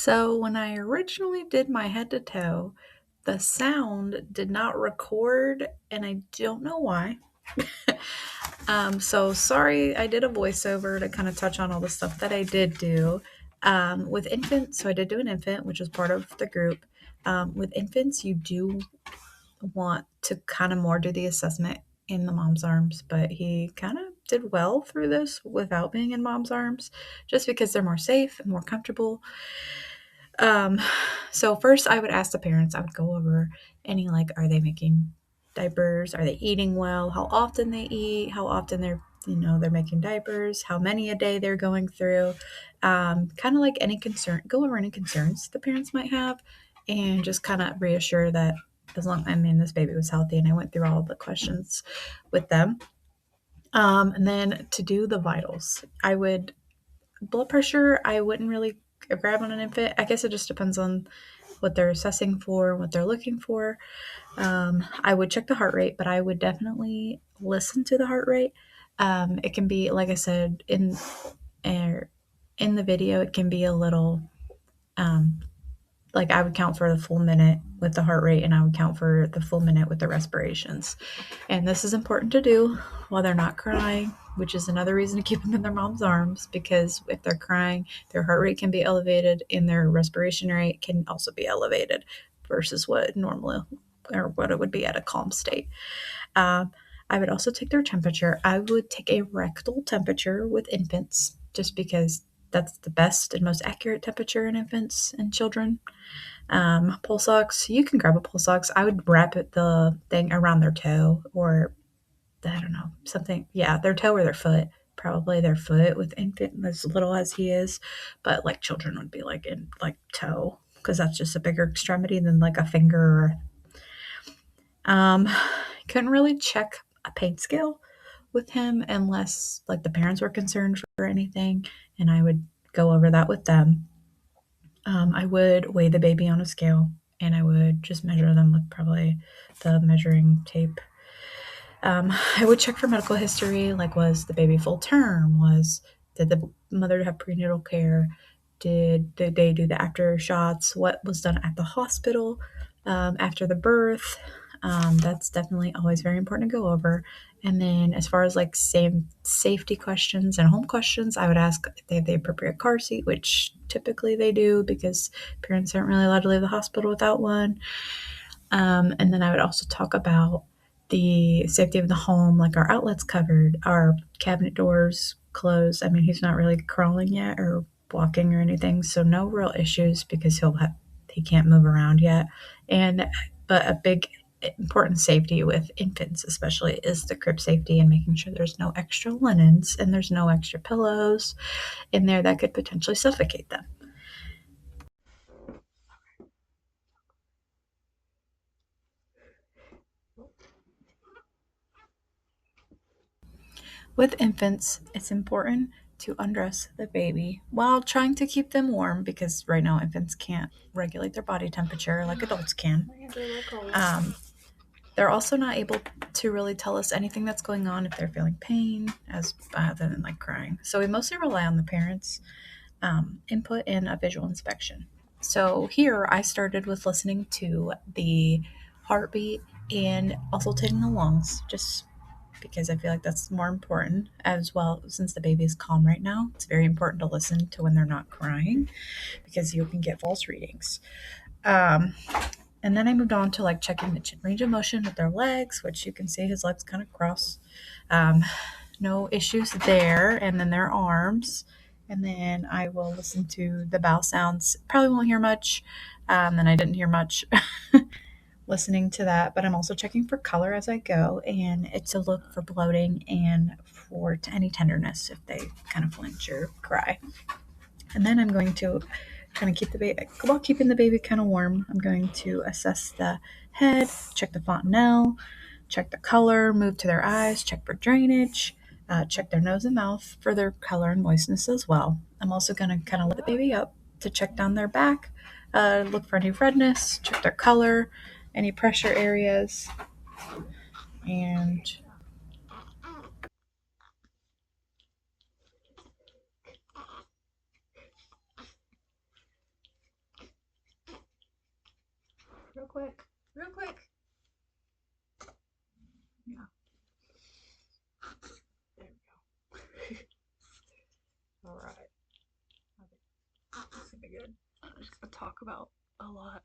So, when I originally did my head to toe, the sound did not record, and I don't know why. So sorry, I did a voiceover to kind of touch on all the stuff that I did do with infants. So I did do an infant, which was part of the group. With infants, you do want to kind of more do the assessment in the mom's arms, but he kind of did well through this without being in mom's arms, just because they're more safe and more comfortable. Um, so first I would ask the parents, I would go over any like, are they making diapers? Are they eating well? How often they eat? How often they're making diapers? How many a day they're going through? Kind of like any concern, go over any concerns the parents might have, and just kind of reassure that this baby was healthy, and I went through all the questions with them. And then to do the vitals, I would blood pressure. I wouldn't really grab on an infant. I guess it just depends on what they're assessing for, what they're looking for. I would check the heart rate, but I would definitely listen to the heart rate. It can be, like I said, er, in the video, it can be a little um, like I would count for the full minute with the heart rate, and I would count for the full minute with the respirations. And this is important to do while they're not crying, which is another reason to keep them in their mom's arms, because if they're crying, their heart rate can be elevated and their respiration rate can also be elevated versus what normal or what it would be at a calm state. Um, I would also take their temperature. I would take a rectal temperature with infants just because that's the best and most accurate temperature in infants and children. Pulse ox, you can grab a pulse ox. I would wrap the thing around their toe, or I don't know, something. Yeah, their toe or their foot. Probably their foot with infant as little as he is, but like children would be like in like toe because that's just a bigger extremity than like a finger. Couldn't really check a pain scale with him unless like the parents were concerned for anything, and I would go over that with them. I would weigh the baby on a scale, and I would just measure them with probably the measuring tape. I would check for medical history, like was the baby full term? Did the mother have prenatal care? Did they do the after shots? What was done at the hospital after the birth? That's definitely always very important to go over. And then, as far as like same safety questions and home questions, I would ask if they have the appropriate car seat, which typically they do because parents aren't really allowed to leave the hospital without one. And then I would also talk about the safety of the home, like our outlets covered, our cabinet doors closed. I mean, he's not really crawling yet or walking or anything, so no real issues because he can't move around yet. And but a big important safety with infants especially is the crib safety and making sure there's no extra linens and there's no extra pillows in there that could potentially suffocate them. With infants, it's important to undress the baby while trying to keep them warm because right now infants can't regulate their body temperature like adults can. Um, they're also not able to really tell us anything that's going on if they're feeling pain, as other than like crying. So we mostly rely on the parents' input in a visual inspection. So here I started with listening to the heartbeat and also taking the lungs, just because I feel like that's more important as well. Since the baby is calm right now, it's very important to listen to when they're not crying because you can get false readings. Um, and then I moved on to like checking the range of motion with their legs, which you can see his legs kind of cross. Um, no issues there. And then their arms. And then I will listen to the bowel sounds. Probably won't hear much. And I didn't hear much listening to that, but I'm also checking for color as I go, and it's a look for bloating and for any tenderness if they kind of flinch or cry. And then I'm going to kind of keep the baby, while keeping the baby kind of warm, I'm going to assess the head, check the fontanelle, check the color, move to their eyes, check for drainage, check their nose and mouth for their color and moistness as well. I'm also going to kind of let the baby up to check down their back, look for any redness, check their color, any pressure areas, and real quick. Real quick. Yeah. There we go. All right. Okay. This is gonna be good. I'm just gonna talk about a lot.